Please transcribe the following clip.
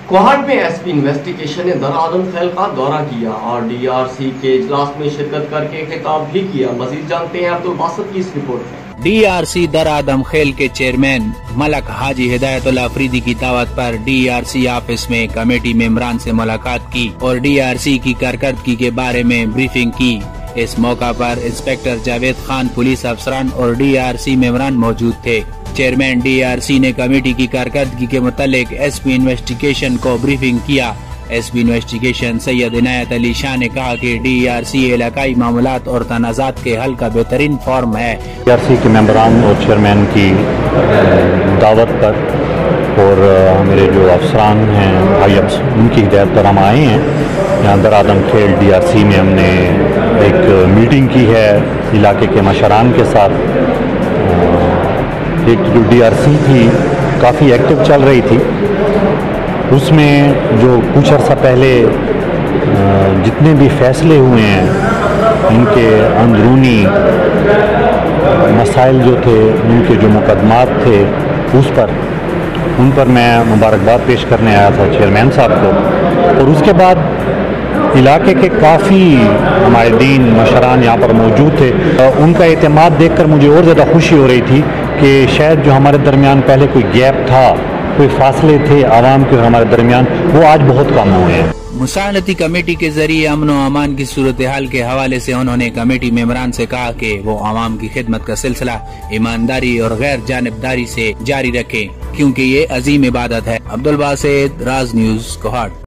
कोहाट में SP investigation ने दरआदम खैल का दौरा किया और डीआरसी के इजलास में शिरकत करके खिताब भी किया। मजीद जानते हैं अब्दुल बासित की इस रिपोर्ट में। डीआरसी दरआदम खेल के चेयरमैन मलक हाजी हिदायतुल्लाह अफरीदी की दावत पर डीआरसी ऑफिस में कमेटी मेंबरान से मुलाकात की और डीआरसी की कारकर्दगी के बारे में ब्रीफिंग की। इस मौका पर इंस्पेक्टर जावेद खान, पुलिस अफसरान और डीआरसी मेंबरान मौजूद थे। चेयरमैन डीआरसी ने कमेटी की कारकर्दगी के मुतालिक एसपी इन्वेस्टिगेशन को ब्रीफिंग किया। एसपी इन्वेस्टिगेशन सैयद इनायत अली शाह ने कहा कि डीआरसी इलाकाई मामलात और तनाज़ात के हल का बेहतरीन फॉर्म है। डीआरसी के मेंबरान और चेयरमैन की दावत पर और मेरे जो अफसरान हैं भाई उनकी हिदायत पर हम आए हैं। यहाँ दरआदम खेल डीआरसी में हमने एक मीटिंग की है इलाके के मशरान के साथ। एक जो डीआरसी थी काफ़ी एक्टिव चल रही थी, उसमें जो कुछ अर्सा पहले जितने भी फैसले हुए हैं उनके अंदरूनी मसाइल जो थे, उनके जो मुकदमात थे उन पर मैं मुबारकबाद पेश करने आया था चेयरमैन साहब को। और उसके बाद इलाके के काफ़ी हमारे दीन मशरान यहाँ पर मौजूद थे। उनका एतमाद देखकर मुझे और ज़्यादा खुशी हो रही थी कि शायद जो हमारे दरमियान पहले कोई गैप था, कोई फासले थे आवाम के और हमारे दरमियान, वो आज बहुत कम हुए हैं। मुसानती कमेटी के जरिए अमन और अमान की सूरत हाल के हवाले से उन्होंने कमेटी मेंबरान से कहा कि वो आवाम की खिदमत का सिलसिला ईमानदारी और गैर जानिबदारी से जारी रखें, क्योंकि ये अजीम इबादत है। अब्दुल बासित, राज न्यूज़, कोहाट।